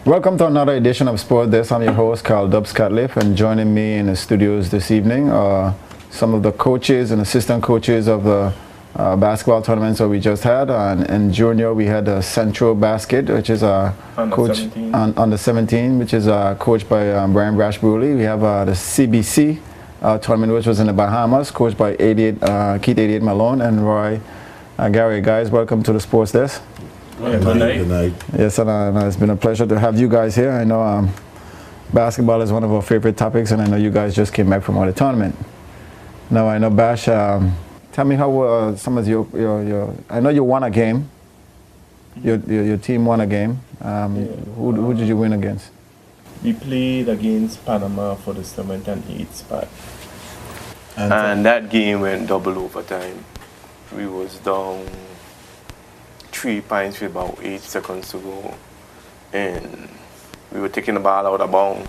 Welcome to another edition of Sport This. I'm your host, Carl Dubs Catliff, and joining me in the studios this evening are some of the coaches and assistant coaches of the basketball tournaments that we just had. And in junior, we had the Central Basket, which is coach under 17, which is coached by Brian Brash Bruley. We have the CBC tournament, which was in the Bahamas, coached by Keith 88 Malone and Roy Gary. Guys, welcome to the Sports Desk. Good night. Good night. Yes, and it's been a pleasure to have you guys here. I know basketball is one of our favorite topics, and I know you guys just came back from the tournament. Now, I know Bash, tell me how some of your I know you won a game. Your team won a game. Who did you win against? We played against Panama for the 7th and 8th spot. And that game went double overtime. We was down 3 points with about 8 seconds to go, and we were taking the ball out of bounds,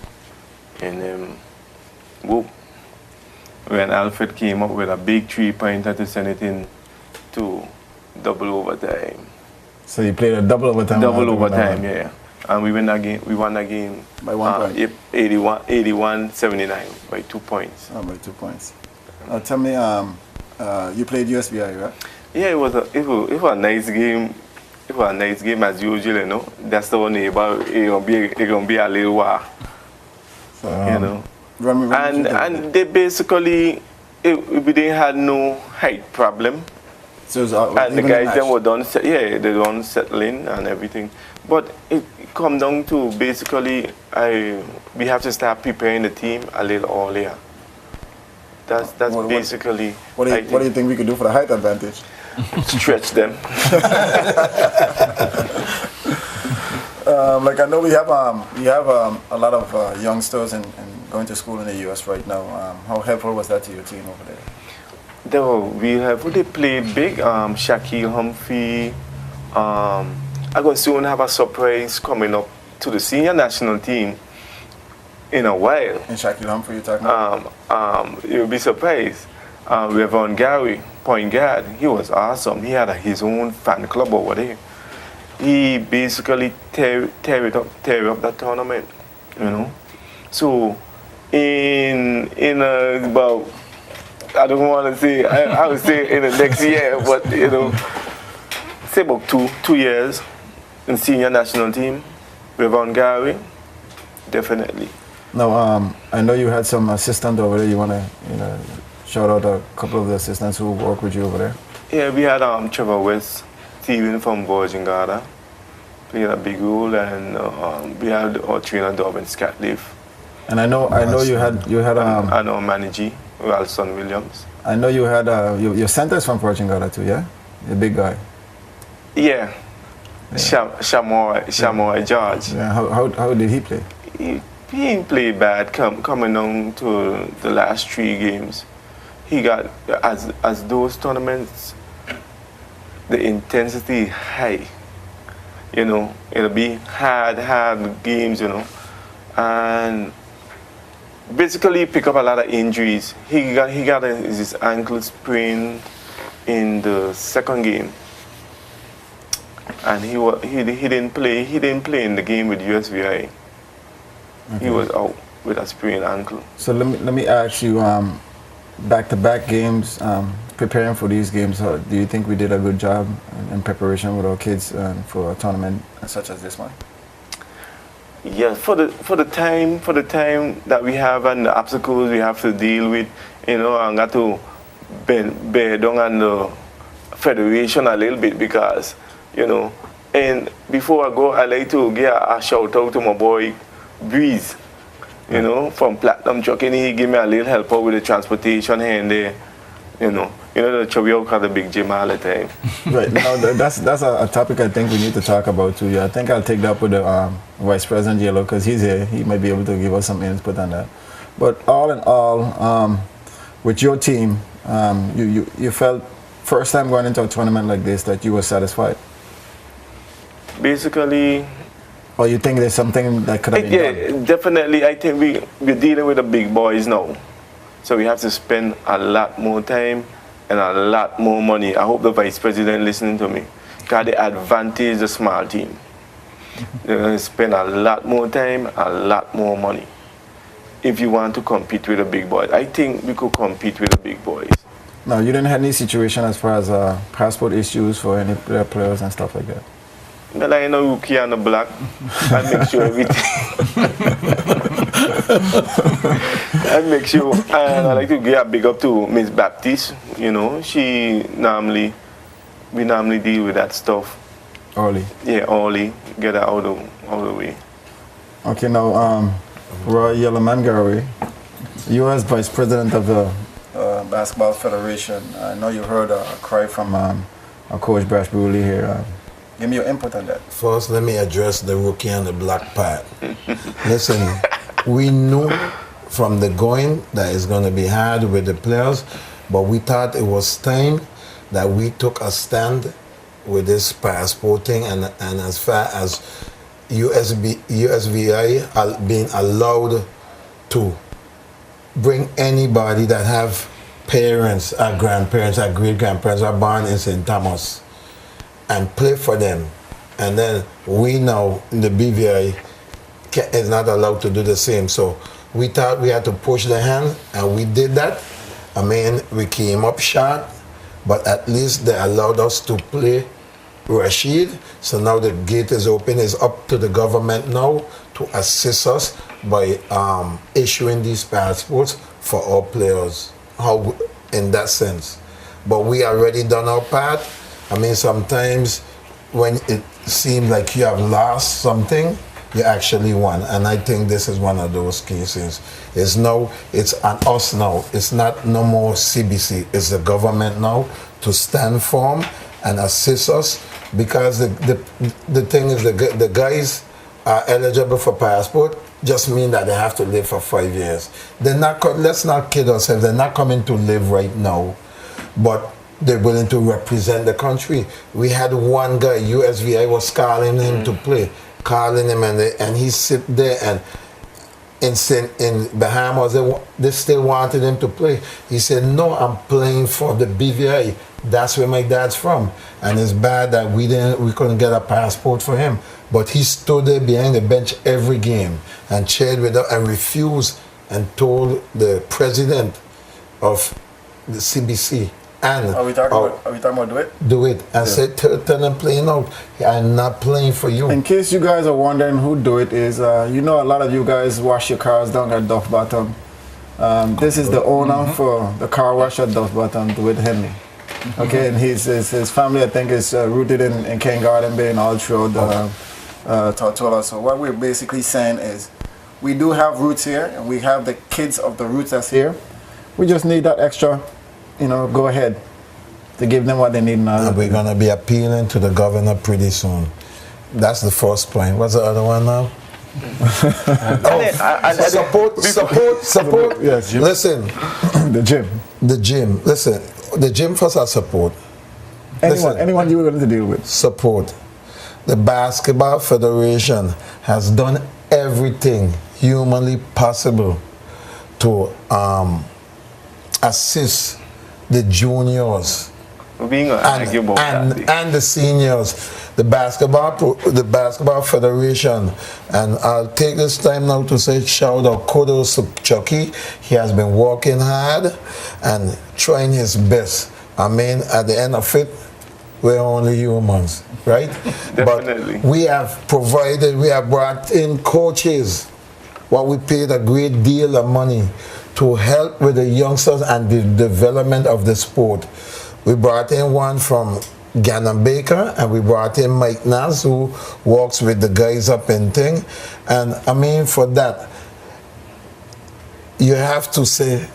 and then whoop, when Alfred came up with a big 3-pointer to send it in to double overtime. So you played a double overtime? Double overtime, yeah. And we won that game by 1 point? 81-79 by 2 points. Oh, by 2 points. Now tell me, you played USBI, right? Yeah, it was a nice game. It was a nice game as usual, you know. That's the one about it gonna be a little while. So, you know. And they basically we didn't have no height problem. So it was, and the guys then were done they done settling and everything. But it come down to basically we have to start preparing the team a little earlier. That's basically. What do you think we could do for the height advantage? Stretch them. Like I know we have a lot of youngsters and going to school in the U.S. right now. How helpful was that to your team over there? We have really played big. Shaquille Humphrey. I'm going to soon have a surprise coming up to the senior national team in a while. And Shaquille Humphrey, you're talking about? You'll be surprised. We have on Gary, point guard. He was awesome. He had his own fan club over there. He basically tear up that tournament, you know. So in about, I don't want to say, I would say in the next year, but you know, say about two years in senior national team with on Gary, definitely. Now, I know you had some assistant over there. You want to, shout out a couple of the assistants who work with you over there? Yeah, we had Trevor West, Steven from Virgin Garda, played a big role, and we had our trainer Dobbin Scatliff. And I know you had and our manager Ralston Williams. I know you had your center's from Virgin Garda too, yeah? The big guy. Yeah. Shamoy George. Yeah. How did he play? He didn't play bad. Coming on to the last 3 games. He got, as those tournaments, the intensity high, you know, it'll be hard games, you know, and basically pick up a lot of injuries. He got his ankle sprain in the 2nd game, and he didn't play in the game with USVI. Okay. He was out with a sprained ankle. So let me ask you. Back-to-back games, preparing for these games, do you think we did a good job in preparation with our kids for a tournament such as this one? Yeah, for the time that we have and the obstacles we have to deal with, you know, I got to bear down on the federation a little bit because, you know, and before I go, I like to give a shout out to my boy Breeze. You know, from Platinum Trucking, he gave me a little help out with the transportation here and there. You know the Chubby had the big gym all the time. Right. Now, that's a topic I think we need to talk about too. Yeah, I think I'll take that up with the Vice President Yellow because he's here. He might be able to give us some input on that. But all in all, with your team, you felt first time going into a tournament like this that you were satisfied? Basically. Or you think there's something that could have been done? Yeah, definitely. I think we're dealing with the big boys now. So we have to spend a lot more time and a lot more money. I hope the Vice President listening to me. Because they advantage the small team. You're going to spend a lot more time, a lot more money if you want to compete with the big boys. I think we could compete with the big boys. No, you didn't have any situation as far as passport issues for any players and stuff like that? Well, I know rookie on the block. I make sure everything. I make sure. And I like to give a big up to Miss Baptiste. You know, we normally deal with that stuff. Early. Yeah, early. Get her out of the way. Okay, now, Roy Yellowman-Gary, you as Vice President of the Basketball Federation, I know you heard a cry from our coach Brash Bruley here. Give me your input on that. First, let me address the rookie and the black part. Listen, we knew from the going that it's going to be hard with the players, but we thought it was time that we took a stand with this passport thing, and as far as USVI are being allowed to bring anybody that have parents, or grandparents, or great-grandparents are born in St. Thomas and play for them. And then we know the BVI is not allowed to do the same. So we thought we had to push the hand, and we did that. I mean, we came up short, but at least they allowed us to play Rashid. So now the gate is open. It's up to the government now to assist us by issuing these passports for our players. How in that sense. But we already done our part. I mean, sometimes when it seems like you have lost something, you actually won. And I think this is one of those cases. It's on us now. It's not no more CBC. It's the government now to stand firm and assist us, because the thing is the guys are eligible for passport just mean that they have to live for 5 years. They're not. Let's not kid ourselves. They're not coming to live right now, but they're willing to represent the country. We had one guy, USVI was calling him to play, calling him, and he sit there, and in Bahamas they still wanted him to play. He said, "No, I'm playing for the BVI. That's where my dad's from." And it's bad that we couldn't get a passport for him. But he stood there behind the bench every game and cheered with us and refused and told the president of the CBC and Are we talking about do it? Do it. And said, tell them playing out. I'm not playing for you. In case you guys are wondering who do it is, you know, a lot of you guys wash your cars down at Duff Bottom. This is the owner for the car wash at Duff Bottom, Do It Henry. Okay, and his family, I think, is rooted in King Garden Bay and all throughout the Tortola. So what we're basically saying is, we do have roots here, and we have the kids of the roots that's here. We just need that extra, go ahead to give them what they need now. And we're going to be appealing to the governor pretty soon. That's the first point. What's the other one now? Support. Yes, gym. Listen, The gym. Listen, the gym first has support. Anyone you're willing to deal with. Support. The Basketball Federation has done everything humanly possible to assist the juniors and the seniors. The Basketball Federation, and I'll take this time now to say shout out, kudos to Chucky. He has been working hard and trying his best. I mean, at the end of it, we're only humans, right? Definitely. But we have brought in coaches. What we paid a great deal of money to help with the youngsters and the development of the sport. We brought in one from Gannon Baker, and we brought in Mike Nas, who works with the guys up in thing. And I mean, for that, you have to say,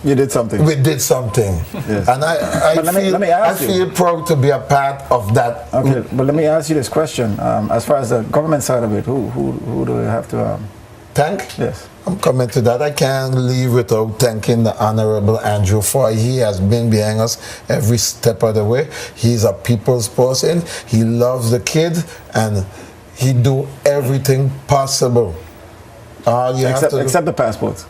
you did something. We did something. Yes. And I feel proud to be a part of that. Okay, but let me ask you this question. As far as the government side of it, who do we have to thank? Yes. I'm coming to that. I can't leave without thanking the Honorable Andrew Foy. He has been behind us every step of the way. He's a people's person. He loves the kids, and he do everything possible. Except the passports.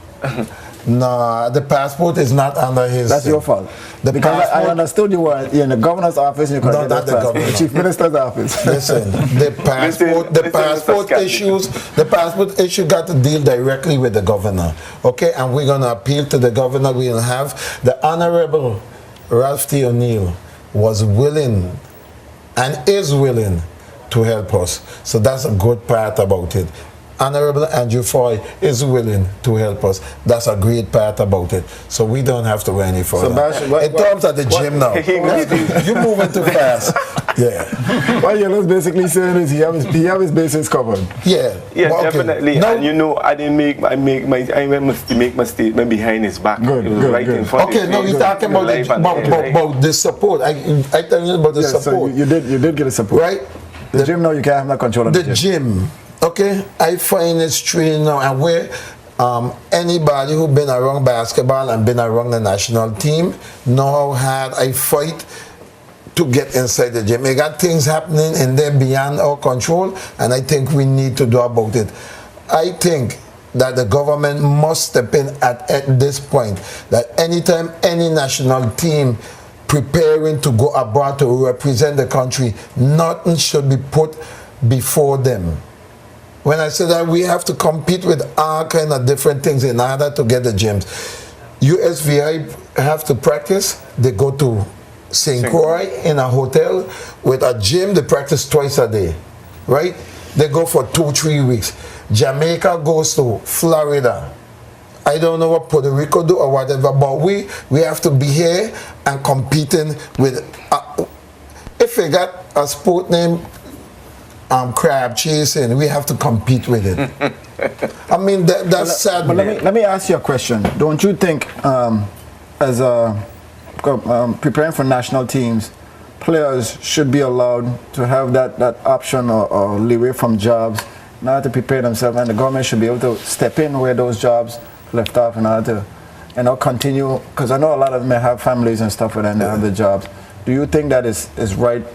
No, the passport is not under his. That's your fault. The Because I passport- understood you were in the governor's office. You could No, get not that the passport. governor. Chief Minister's office. Listen, the passport, Listen, Mr. Scott. the passport issue got to deal directly with the governor. Okay, and we're gonna appeal to the governor. We'll have the Honorable Ralph T. O'Neill was willing and is willing to help us. So that's a good part about it. Honorable Andrew Foy is willing to help us. That's a great part about it. So we don't have to go any further. Bash, In terms of the gym now, you're moving too fast. Yeah. What you're basically saying is he have his bases covered. Yeah. Yeah, Well, okay. definitely. Now- And you know, I must make my statement behind his back. Good, It was good, right good. in front of Okay, his now face. you're talking about Live and direct. about the support. I tell you about the Yes, so support, you did get a support. right? The gym now you can't have no control of The gym, okay? I find it strange now, and where anybody who been around basketball and been around the national team know how hard I fight to get inside the gym. We got things happening in there beyond our control, and I think we need to do about it. I think that the government must step in at this point, that anytime any national team preparing to go abroad to represent the country, nothing should be put before them. When I say that, we have to compete with all kind of different things in order to get the gyms. USVI have to practice. They go to St. Croix in a hotel with a gym. They practice twice a day, right? They go for 2-3 weeks. Jamaica goes to Florida. I don't know what Puerto Rico do or whatever, but we have to be here and competing with. If we got a sport named crab chasing, we have to compete with it. I mean, that's sad. But let me ask you a question. Don't you think, as preparing for national teams, players should be allowed to have that option or leeway from jobs in order to prepare themselves, and the government should be able to step in where those jobs left off in order to, continue? Because I know a lot of them may have families and stuff, and they have the jobs. Do you think that is right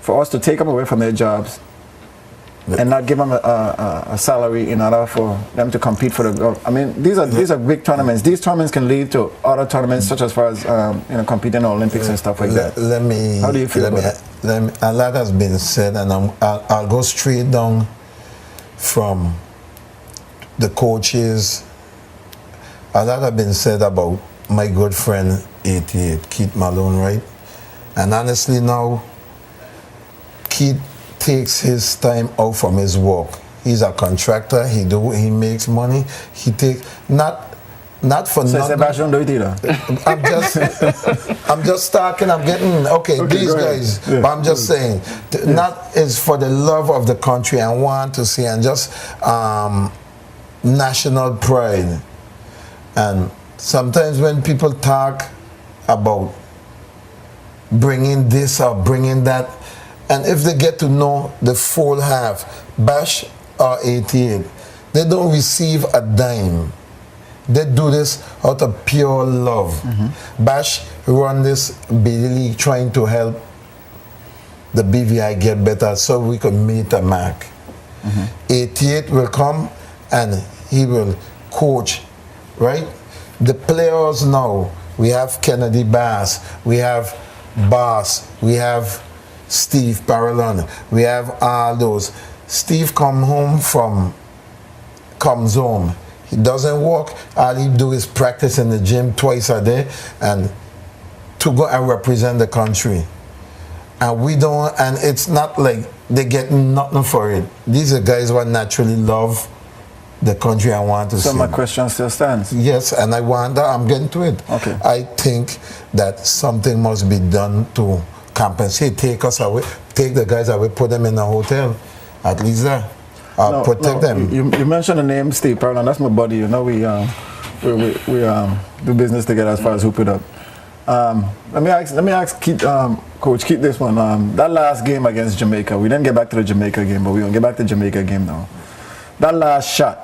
for us to take them away from their jobs and not give them a salary in order for them to compete for the? I mean, these are big tournaments. These tournaments can lead to other tournaments, such as far as competing in Olympics and stuff like that. How do you feel about that? A lot has been said, and I'll go straight down from the coaches. A lot has been said about my good friend 88, Keith Malone, right? And honestly now, Keith takes his time out from his work. He's a contractor. He makes money. He takes not for So nothing. Sebastian do it either. I'm just talking. I'm getting okay. These go ahead. guys. Yeah. But I'm just saying, not is for the love of the country and want to see and just national pride. And sometimes when people talk about bringing this or bringing that, and if they get to know the full half, Bash or 88, they don't receive a dime. They do this out of pure love. Mm-hmm. Bash run this basically trying to help the BVI get better so we can meet a mark. Mm-hmm. 88 will come and he will coach, right? The players now, we have Kennedy Bass, we have Bass, we have Steve Parolon, we have all those. Steve comes home, he doesn't work, all he do is practice in the gym twice a day and to go and represent the country. And we don't, and it's not like they get nothing for it. These are guys who naturally love the country and want to see. So my question still stands. Yes, and I'm getting to it. Okay. I think that something must be done to compensate, take us away, take the guys away, put them in a hotel, at least that. Protect them. You mentioned the name Steve Parolon. That's my buddy. You know, we do business together as far as hoop it up. Let me ask Keith, Coach Keith this one. That last game against Jamaica, we didn't get back to the Jamaica game, but we're gonna get back to the Jamaica game now. That last shot,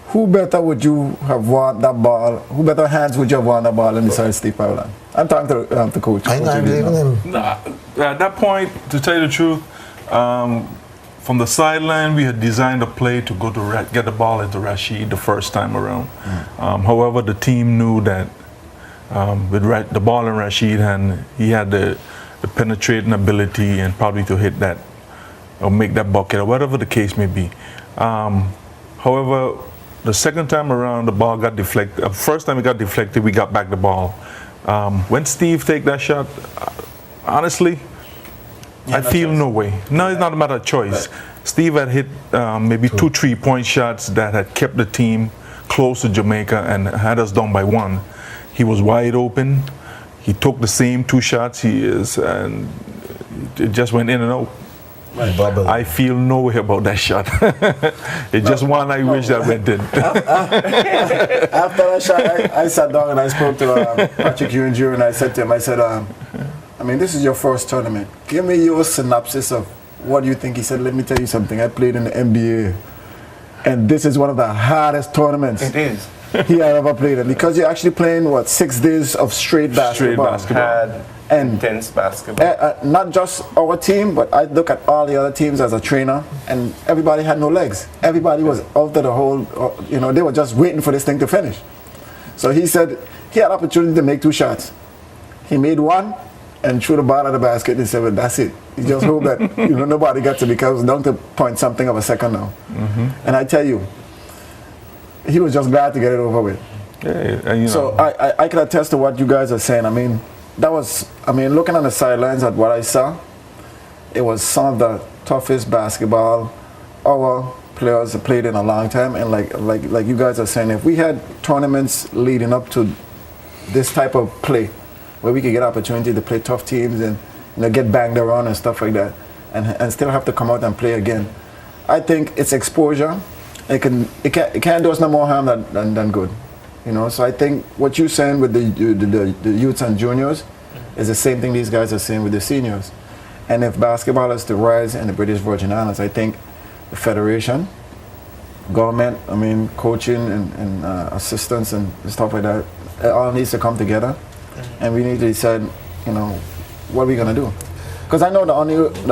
who better would you have won that ball? Who better hands would you have won that ball than besides Steve Parolon? I'm talking to the coach. I'm not believing him. At that point, to tell you the truth, from the sideline, we had designed a play to go to get the ball into Rashid the first time around. However, the team knew that with the ball in Rashid hand, he had the penetrating ability and probably to hit that or make that bucket or whatever the case may be. However, the second time around, the ball got deflected. First time it got deflected, we got back the ball. When Steve take that shot, honestly, I feel no way. No, it's not a matter of choice. Right. Steve had hit maybe 2 3-point shots that had kept the team close to Jamaica and had us down by 1. He was wide open. He took the same 2 shots and it just went in and out. Right. I feel no way about that shot. It's just one I wish that went in. After that shot, I sat down and I spoke to Patrick Ewing Jr. and I said to him, I said, I mean, this is your first tournament. Give me your synopsis of what you think. He said, let me tell you something. I played in the NBA, and this is one of the hardest tournaments It is. he had ever played in, because you're actually playing, 6 days of straight basketball. Hard, And intense basketball. not just our team, but I look at all the other teams as a trainer, and everybody had no legs. Everybody was out of the whole, they were just waiting for this thing to finish. So he said he had opportunity to make 2 shots. He made 1 and threw the ball at the basket, and he said, well, that's it. He just hoped that nobody got to, because it was down to point something of a second now. And I tell you, he was just glad to get it over with. Yeah, So I can attest to what you guys are saying. I mean, looking on the sidelines at what I saw, it was some of the toughest basketball our players have played in a long time. And like you guys are saying, if we had tournaments leading up to this type of play, where we could get opportunity to play tough teams and get banged around and stuff like that, and still have to come out and play again, I think it's exposure. It can't do us no more harm than good. So I think what you're saying with the youths and juniors is the same thing these guys are saying with the seniors. And if basketball is to rise in the British Virgin Islands, I think the federation, government, coaching and assistants and stuff like that, it all needs to come together. And we need to decide, what are we going to do? Because I know the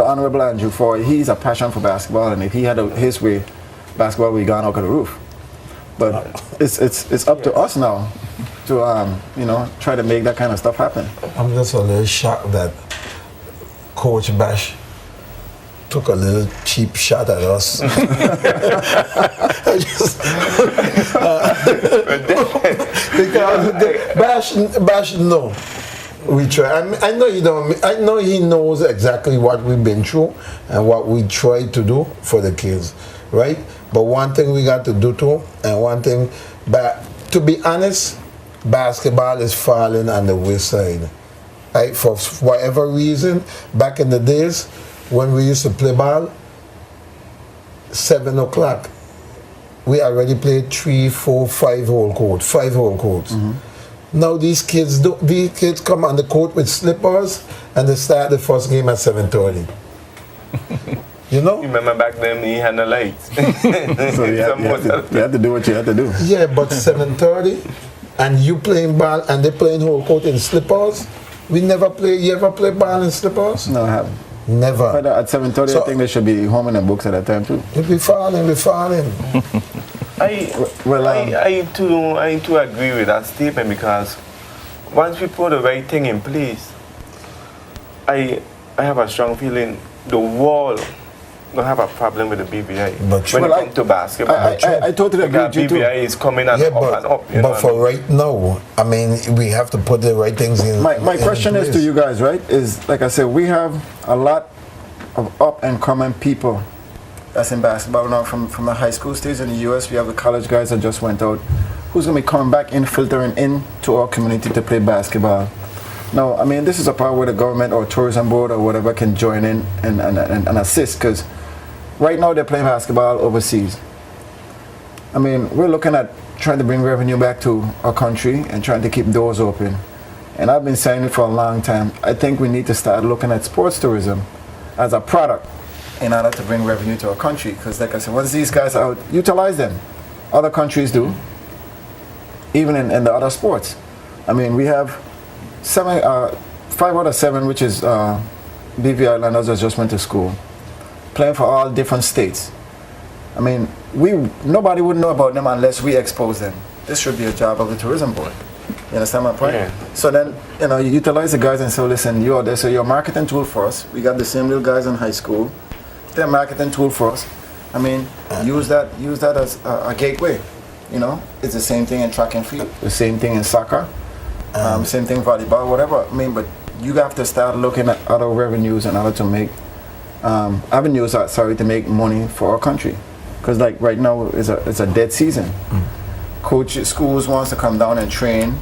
Honorable Andrew Foy, he's a passion for basketball, and if he had his way, basketball would be gone out of the roof. But it's up to us now to try to make that kind of stuff happen. I'm just a little shocked that Coach Bash took a little cheap shot at us. Because Bash, no. We try. I know you don't. I know he knows exactly what we've been through and what we try to do for the kids, right? But one thing we got to do too, and one thing, but to be honest, basketball is falling on the wayside, right? For whatever reason, back in the days when we used to play ball, 7 o'clock, we already played 3, 4, 5 whole courts, 5 whole courts. Now these kids come on the court with slippers and they start the first game at 7:30. You remember back then he had no lights. So you had to do what you had to do. Yeah, but 7:30 and you playing ball and they playing whole court in slippers. We never play. You ever play ball in slippers? No, I haven't. Never. But at 7:30, So- I think they should be home in the books at that time too. We falling. I too agree with that statement, because once we put the right thing in place, I have a strong feeling the world don't have a problem with the BVI But when it comes to basketball. I totally agree with you too. BVI is coming and Yeah, up and up. but for right now, we have to put the right things in. My question is to you guys, right? Is, like I said, we have a lot of up and coming people that's in basketball now from the high school stage in the US. We have the college guys that just went out, who's going to be coming back in, filtering into our community to play basketball. Now, this is a part where the government or tourism board or whatever can join in and assist, because right now they're playing basketball overseas. We're looking at trying to bring revenue back to our country and trying to keep doors open. And I've been saying it for a long time. I think we need to start looking at sports tourism as a product in order to bring revenue to our country. Because like I said, once these guys are out, utilize them. Other countries do, even in the other sports. We have 5 out of 7, which is BV Islanders that just went to school. playing for all different states. I mean, nobody would know about them unless we expose them. This should be a job of the tourism board. You understand my point? Yeah. So then, you utilize the guys and say, listen, you're there, so you're a marketing tool for us. We got the same little guys in high school. They're a marketing tool for us. I mean, use that as a gateway. It's the same thing in track and field, the same thing in soccer, same thing volleyball, whatever. I mean, but you have to start looking at other revenues in order to make to make money for our country. Because like right now, it's a dead season. Schools wants to come down and train.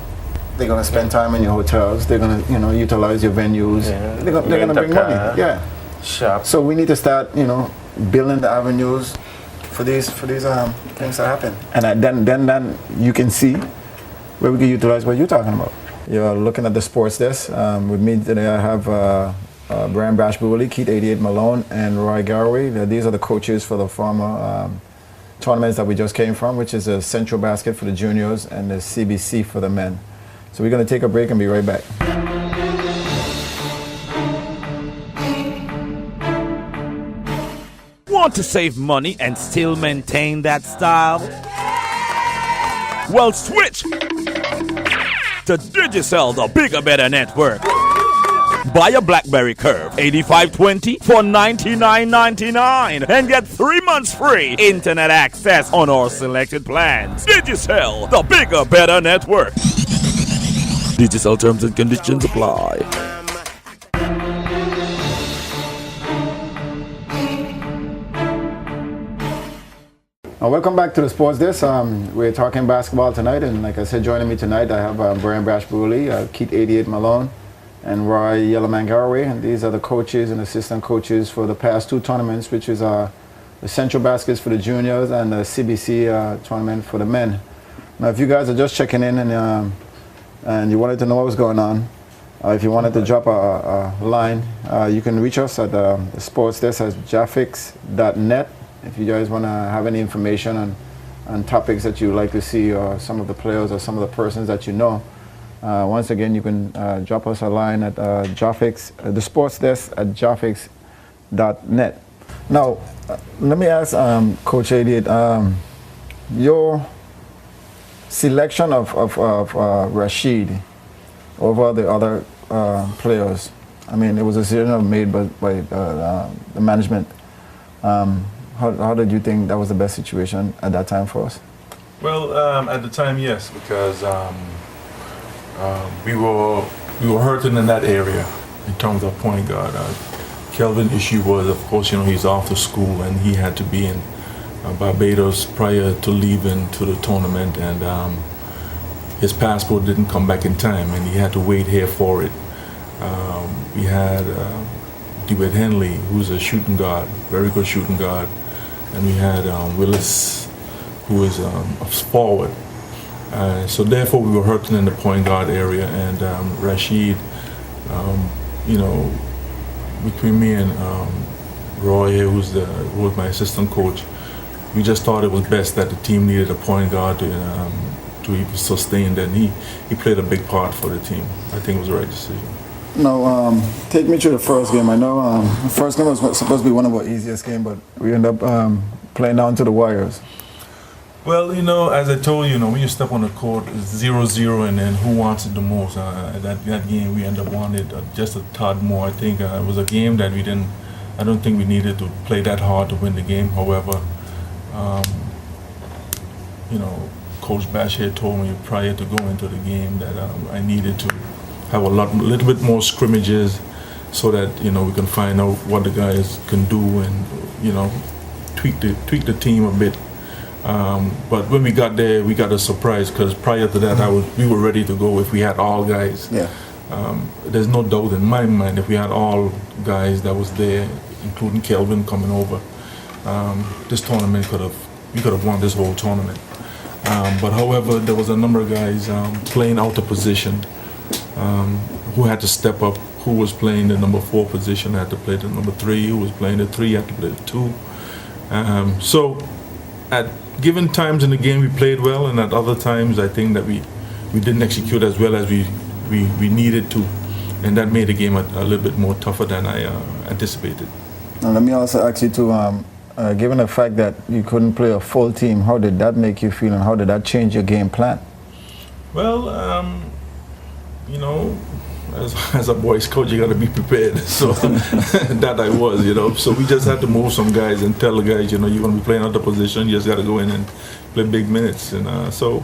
They're gonna spend time in your hotels. They're gonna utilize your venues. Yeah. They're gonna bring money. Yeah. Shop. So we need to start building the avenues for these things to happen. And then you can see where we can utilize what you're talking about. You're looking at the sports desk. With me today, I have Brian Brashbuli, Keith 88 Malone, and Roy Garraway. These are the coaches for the former tournaments that we just came from, which is the Central Basket for the juniors and the CBC for the men. So we're going to take a break and be right back. Want to save money and still maintain that style? Well, switch to Digicel, the bigger, better network. Buy a BlackBerry Curve 8520 for $99.99 and get 3 months free internet access on our selected plans. Digicel, the bigger, better network. Digicel terms and conditions apply. Welcome back to the Sports Desk. We're talking basketball tonight, and like I said, joining me tonight, I have Brian Brashbuli, Keith 88 Malone, and Roy Yellowman Garraway, and these are the coaches and assistant coaches for the past two tournaments, which is the Central Baskets for the juniors and the CBC tournament for the men. Now, if you guys are just checking in and you wanted to know what was going on, if you wanted to drop a line, you can reach us at the Sports Desk at jaffix.net. If you guys want to have any information on topics that you'd like to see, or some of the players or some of the persons that you know, once again, you can drop us a line at the Sports Desk at jaffix.net. Now, let me ask Coach 88, your selection of Rashid over the other players. I mean, it was a decision made by the management. How did you think that was the best situation at that time for us? Well, at the time, yes, because we were hurting in that area in terms of point guard. Kelvin's issue was, of course, he's off to school and he had to be in Barbados prior to leaving to the tournament, and his passport didn't come back in time, and he had to wait here for it. We had DeWitt Henley, who's a shooting guard, very good shooting guard, and we had Willis, who is a forward. So therefore, we were hurting in the point guard area, and Rashid, between me and Roy, who was my assistant coach, we just thought it was best that the team needed a point guard to even sustain. And he played a big part for the team. I think it was the right decision. Now, take me through the first game. I know the first game was supposed to be one of our easiest games, but we ended up playing down to the wires. Well, as I told you, when you step on the court, it's 0-0, and then who wants it the most? That game, we ended up wanting it just a tad more. I think it was a game that I don't think we needed to play that hard to win the game. However, Coach Bash had told me prior to going into the game that I needed to have a little bit more scrimmages so that, we can find out what the guys can do and, tweak the team a bit. But when we got there, we got a surprise, because prior to that, we were ready to go if we had all guys. Yeah. There's no doubt in my mind, if we had all guys that was there, including Kelvin coming over, this tournament we could have won this whole tournament. But however, there was a number of guys playing out of position who had to step up. Who was playing the number 4 position had to play the number 3. Who was playing the 3 had to play the 2. So at given times in the game, we played well, and at other times, I think that we didn't execute as well as we needed to, and that made the game a little bit more tougher than I anticipated. Now, let me also ask you to, given the fact that you couldn't play a full team, how did that make you feel and how did that change your game plan? Well, you know, as a boys coach, you got to be prepared. So that I was, you know. So we just had to move some guys and tell the guys, you know, you're going to be playing out the position. You just got to go in and play big minutes. And so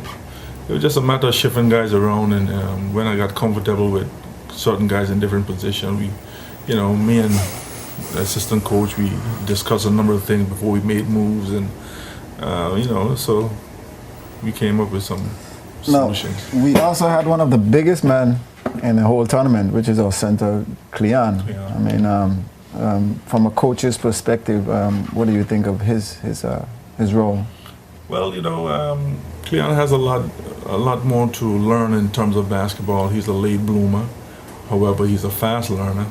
it was just a matter of shifting guys around. And when I got comfortable with certain guys in different positions, we, you know, me and the assistant coach, we discussed a number of things before we made moves. And, you know, so we came up with some solutions. Now, we also had one of the biggest men in the whole tournament, which is our center, Cleon. I mean, from a coach's perspective, what do you think of his role? Well, you know, Cleon has a lot more to learn in terms of basketball. He's a late bloomer. However, he's a fast learner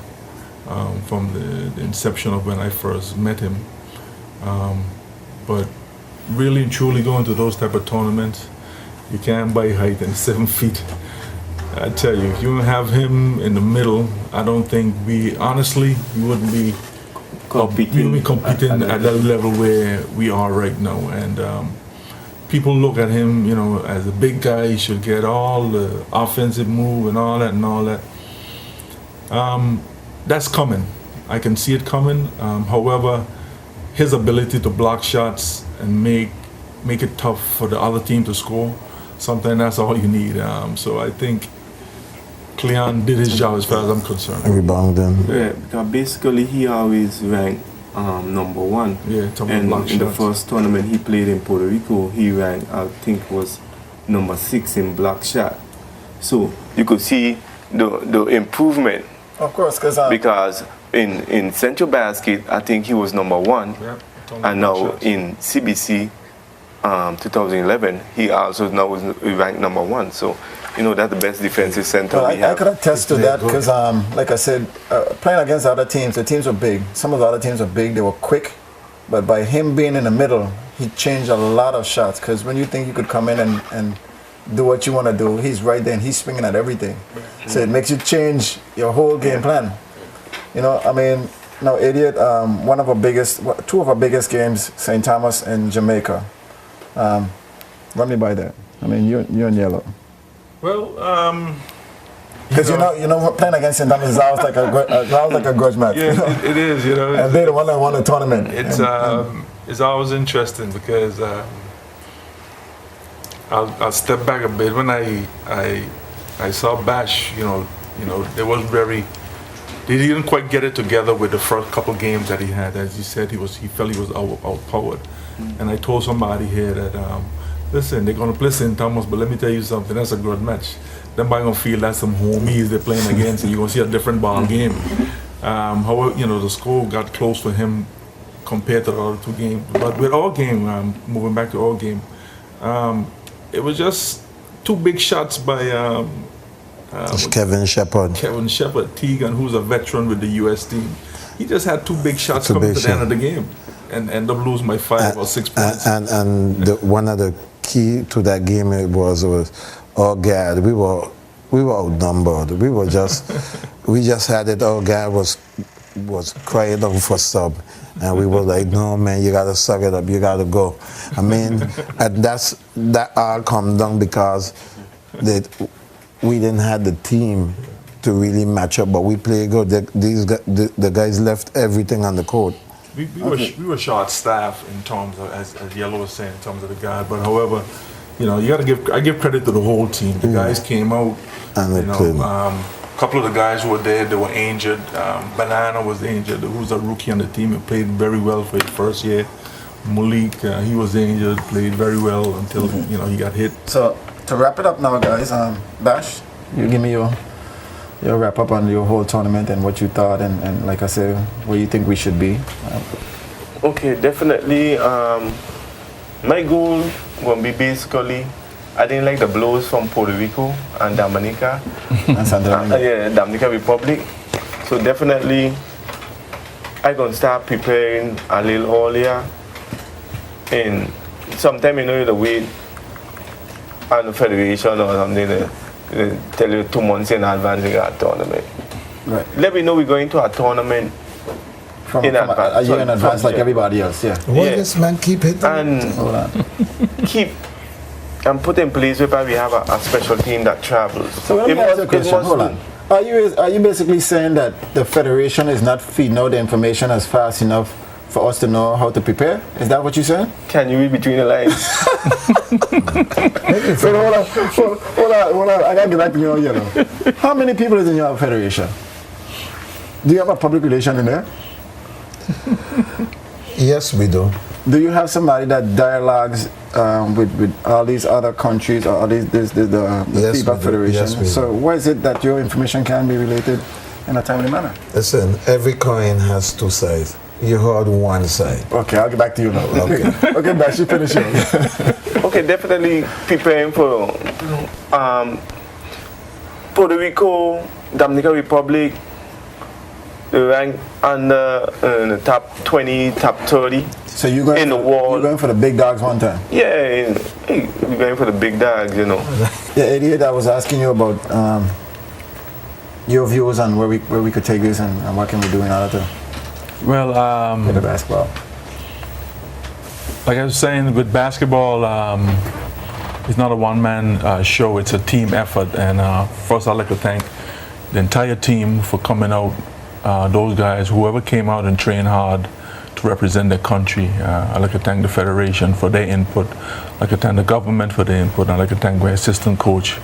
from the inception of when I first met him. But really and truly going to those type of tournaments, you can't buy height and 7 feet. I tell you, if you don't have him in the middle, I don't think we wouldn't be competing at that level where we are right now. And people look at him, you know, as a big guy. He should get all the offensive move and all that. That's coming. I can see it coming. However, his ability to block shots and make it tough for the other team to score, sometimes that's all you need. So I think Cleon did his job as far as I'm concerned. Rebounding. Yeah, because basically he always ranked number one. Yeah, and in the first tournament he played in Puerto Rico, he ranked, I think, was number 6 in block shot. So you could see the improvement. Of course, because in Central Basket, I think he was number 1. Yeah, and now in CBC 2011, he also now is ranked number 1. So, you know, that's the best defensive center we have. I could attest to that because, like I said, playing against other teams, the teams were big. Some of the other teams were big, they were quick. But by him being in the middle, he changed a lot of shots. Because when you think you could come in and do what you want to do, he's right there and he's swinging at everything. So it makes you change your whole game plan. You know, I mean, now, Idiot, two of our biggest games, St. Thomas and Jamaica. Run me by that. I mean, you're in yellow. Well, because you know, playing against St. Thomas is always like a grudge match. Yeah, you know? it is. You know, and they're the one that won the tournament. It's always interesting because I'll step back a bit. When I saw Bash, you know, they didn't quite get it together with the first couple games that he had. As he said, he felt he was outpowered. And I told somebody here that, listen, they're going to play St. Thomas, but let me tell you something, that's a good match. Them boys going to feel that's some homies they're playing against, and you're going to see a different ball game. However, you know, the score got close for him compared to the other two games. But with our game, moving back to our game, it was just two big shots by Kevin Shepard, Teagan, who's a veteran with the U.S. team. He just had two big shots coming to the end of the game and end up losing by 5 or 6 points. And one of the key to that game was oh God, we were outnumbered. We just had it. Oh God was crying out for sub, and we were like, no man, you gotta suck it up, you gotta go. I mean, and that all come down because we didn't have the team to really match up, but we played good. The guys left everything on the court. We were short staffed in terms of, as Yellow was saying, in terms of the guard. But however, you know, I give credit to the whole team. The guys came out, and they played. A couple of the guys who were there, they were injured. Banana was injured, who's a rookie on the team and played very well for his first year. Malik, he was injured, played very well until he got hit. So to wrap it up now, guys, Bash, you give me your wrap up on your whole tournament and what you thought and like I said, where you think we should be. Okay, definitely. My goal will be basically, I didn't like the blows from Puerto Rico and Dominica. And Santo Domingo. Yeah, Dominican Republic. So definitely, I'm going to start preparing a little earlier. And sometime, you know, the way and the federation or something, they tell you 2 months in advance you got a tournament. Right. Let me know we're going to a tournament in advance. A year in advance, like everybody else. Yeah. Why Yeah. this man keep hitting? And Hold on. keep and put in place whereby we have a special team that travels. So let me ask you a question. Hold on. Are you basically saying that the federation is not feeding out the information as fast enough for us to know how to prepare? Is that what you're saying? Can you read between the lines? So hold on. I gotta get back to you know. How many people is in your federation? Do you have a public relation in there? Yes, we do. Do you have somebody that dialogues with all these other countries or all these the Yes, FIBA we do. Federation? Yes, we do. So why is it that your information can be related in a timely manner? Listen, every coin has two sides. You heard one side. Okay, I'll get back to you now. Okay. Okay, Bash, you finish it. Okay, definitely preparing for Puerto Rico, Dominican Republic, the rank under the top 20, top 30. So you're going In the world. You're going for the big dogs one time. Yeah, we're going for the big dogs, you know. Yeah, 88. I was asking you about your views on where we could take this and what can we do in order to Well, get the basketball. like I was saying, with basketball, it's not a one-man show, it's a team effort. And first I'd like to thank the entire team for coming out, those guys, whoever came out and trained hard to represent their country. I'd like to thank the Federation for their input. I'd like to thank the government for their input. I'd like to thank my assistant coach,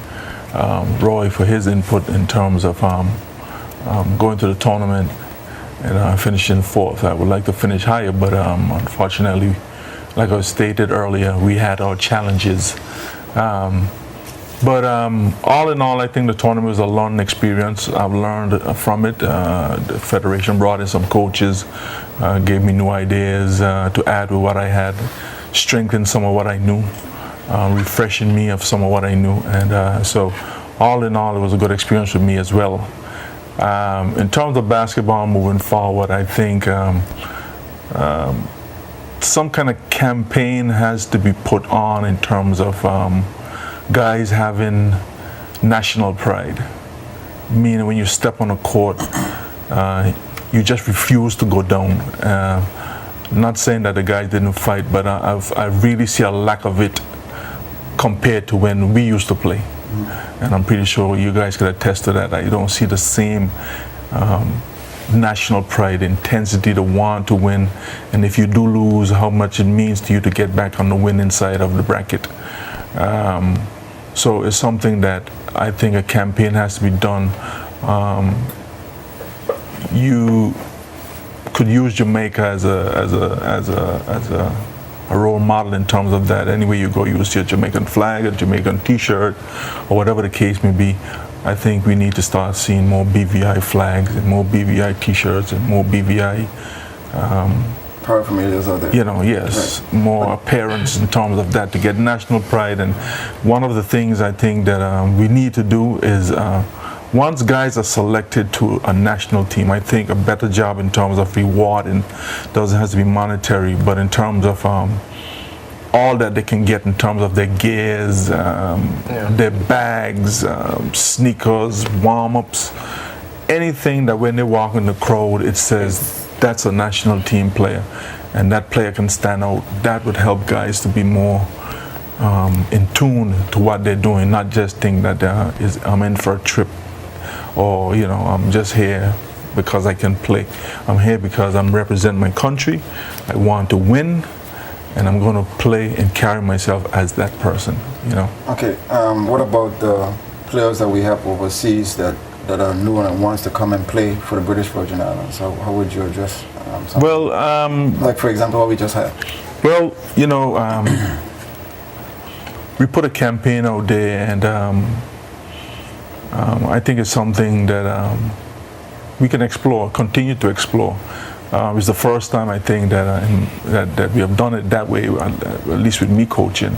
Roy, for his input in terms of going to the tournament and finishing fourth. I would like to finish higher, but unfortunately, like I stated earlier, we had our challenges. But all in all, I think the tournament was a learning experience. I've learned from it. The Federation brought in some coaches, gave me new ideas to add with what I had, strengthened some of what I knew, refreshing me of some of what I knew. And so all in all, it was a good experience for me as well. In terms of basketball moving forward, I think some kind of campaign has to be put on in terms of guys having national pride. Meaning when you step on a court, you just refuse to go down. Not saying that the guys didn't fight, but I really see a lack of it compared to when we used to play. And I'm pretty sure you guys could attest to that. I don't see the same national pride, intensity, the want to win, and if you do lose, how much it means to you to get back on the winning side of the bracket. So it's something that I think a campaign has to be done. You could use Jamaica as a role model in terms of that. Anywhere you go, you see a Jamaican flag, a Jamaican T-shirt, or whatever the case may be. I think we need to start seeing more BVI flags and more BVI T-shirts and more BVI. Paraphernalias out there. You know, yes, right. More appearance in terms of that to get national pride. And one of the things I think that we need to do is once guys are selected to a national team, I think a better job in terms of rewarding doesn't have to be monetary, but in terms of all that they can get in terms of their gears, their bags, sneakers, warm-ups, anything that when they walk in the crowd, it says that's a national team player, and that player can stand out. That would help guys to be more in tune to what they're doing, not just think that I'm in for a trip, or I'm just here because I can play. I'm here because I'm representing my country. I want to win, and I'm going to play and carry myself as that person. Okay. What about the players that we have overseas that are new and wants to come and play for the British Virgin Islands? How would you address something? Well, like for example, what we just had. Well, we put a campaign out there, and I think it's something that we can explore, continue to explore. It's the first time I think that we have done it that way, at least with me coaching.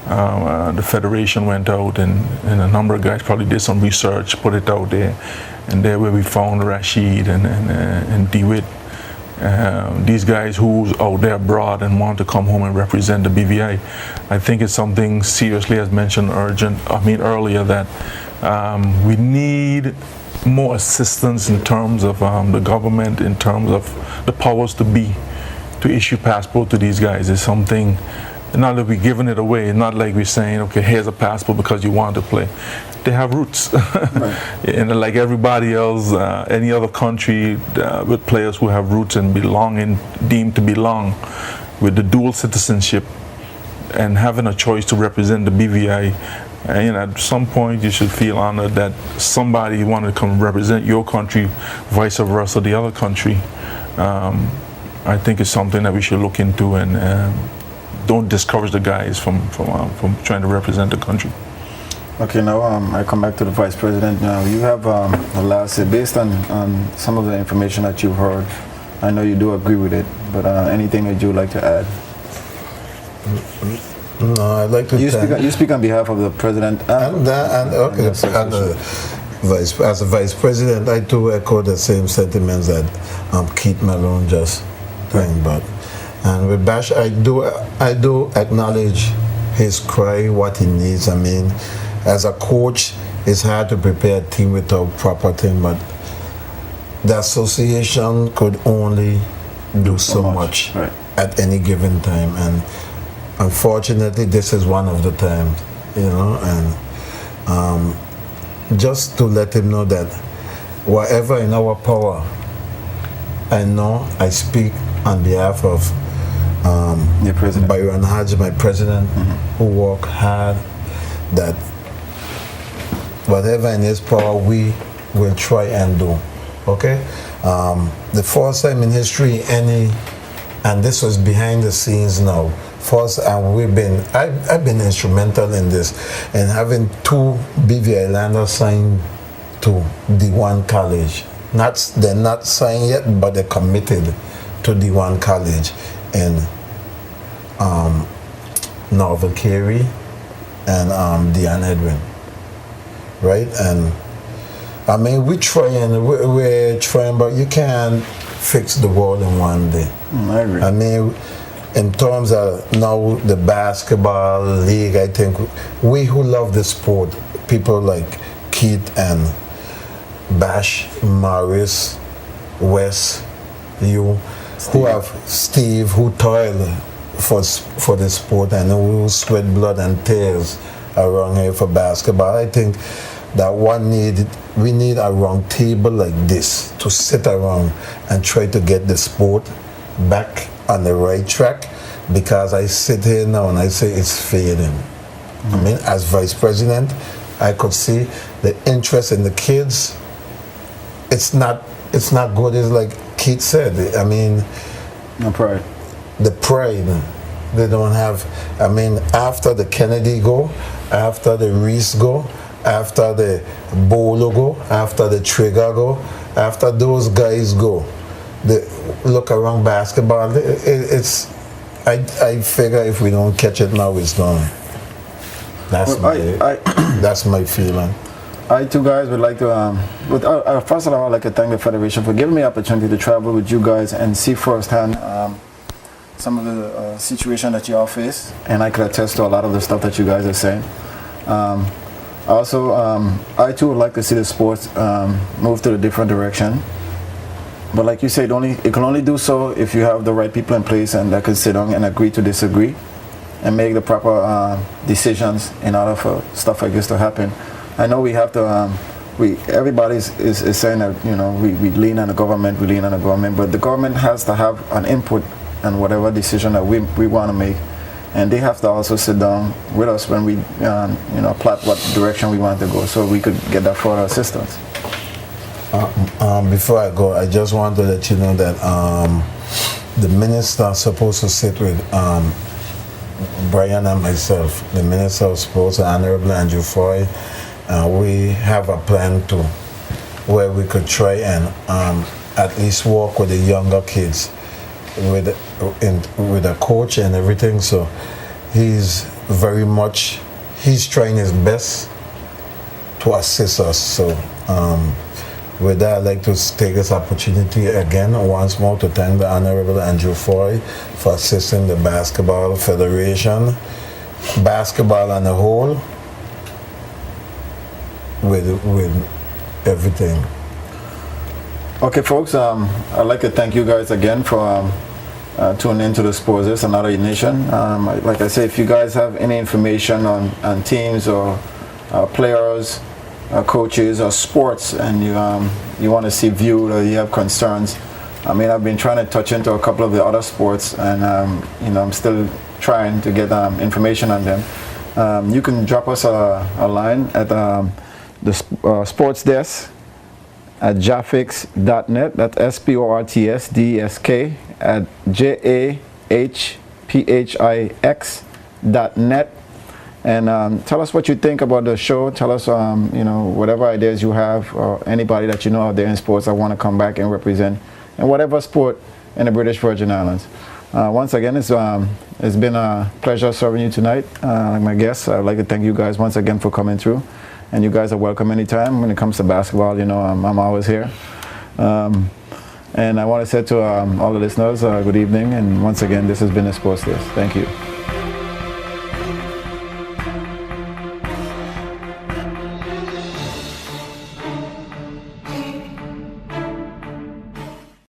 The Federation went out and a number of guys probably did some research, put it out there, and there where we found Rashid and DeWitt. These guys who's out there abroad and want to come home and represent the BVI. I think it's something seriously, as mentioned earlier, that we need more assistance in terms of the government, in terms of the powers to be, to issue passport to these guys is something. Not that we're giving it away. Not like we're saying, okay, here's a passport because you want to play. They have roots, and like everybody else, any other country with players who have roots and belonging, deemed to belong, with the dual citizenship and having a choice to represent the BVI. And at some point, you should feel honored that somebody wanted to come represent your country, vice versa, the other country. I think it's something that we should look into and don't discourage the guys from trying to represent the country. Okay, now I come back to the Vice President. Now you have the last say, based on some of the information that you've heard, I know you do agree with it, but anything that you would like to add? No, I'd like to you speak on behalf of the President as a Vice President, I too echo the same sentiments that Keith Malone just talking about. And with Bash, I do acknowledge his cry, what he needs. I mean, as a coach, it's hard to prepare a team without proper thing, but the association could only do so much right. at any given time. And unfortunately, this is one of the times, and just to let him know that whatever in our power, I know I speak on behalf of Byron Hodge, my president, who work hard, that whatever in his power we will try and do. Okay? The first time in history and this was behind the scenes now, first, and I've been instrumental in this, and having 2 BV Islanders signed to D1 College. They're not signed yet, but they're committed to D1 College in Norval Carey and Dean Edwin, right? And I mean, we're trying, but you can't fix the world in one day. I agree. I mean, in terms of now the basketball league, I think we who love the sport, people like Keith and Bash, Maurice, Wes, you, Steve. Who have Steve, who toil for the sport and who sweat blood and tears around here for basketball. I think that we need a round table like this to sit around and try to get the sport back on the right track, because I sit here now and I say it's fading. I mean, as vice president, I could see the interest in the kids. It's not good. It's like Keith said. I mean, no pride. The pride they don't have. I mean, after the Kennedy go, after the Reese go, after the Bolo go, after the Trigger go, after those guys go, they look around basketball. I figure if we don't catch it now, it's gone. That's my feeling. I too, guys, would like to, first of all, I'd like to thank the Federation for giving me the opportunity to travel with you guys and see firsthand some of the situation that you all face, and I could attest to a lot of the stuff that you guys are saying. Also, I too would like to see the sports move to a different direction. But like you said, it can only do so if you have the right people in place and that can sit down and agree to disagree and make the proper decisions in order for stuff like this to happen. I know we have to, everybody is saying that, we lean on the government, but the government has to have an input on whatever decision that we want to make. And they have to also sit down with us when we, plot what direction we want to go, so we could get that further assistance. Before I go, I just want to let you know that the minister is supposed to sit with Brian and myself. The minister of sports, Honorable Andrew Foy. We have a plan to where we could try and at least work with the younger kids with a coach and everything. So he's trying his best to assist us. So with that, I'd like to take this opportunity again once more to thank the Honorable Andrew Foy for assisting the Basketball Federation, basketball on the whole, with everything. Okay, folks, I'd like to thank you guys again for tuning into the Sports This, Another Nation. Like I say, if you guys have any information on teams or players, coaches, or sports, and you want to see viewed or you have concerns, I mean, I've been trying to touch into a couple of the other sports, and I'm still trying to get information on them. You can drop us a line at the Sports Desk at jafix.net. That's SPORTSDESK at JAHPHIX.net. And tell us what you think about the show. Tell us, whatever ideas you have, or anybody that you know out there in sports that want to come back and represent in whatever sport in the British Virgin Islands. Once again, it's been a pleasure serving you tonight. Like my guests, I'd like to thank you guys once again for coming through. And you guys are welcome anytime. When it comes to basketball, I'm always here. And I want to say to all the listeners, good evening. And once again, this has been the Sports Desk. Thank you.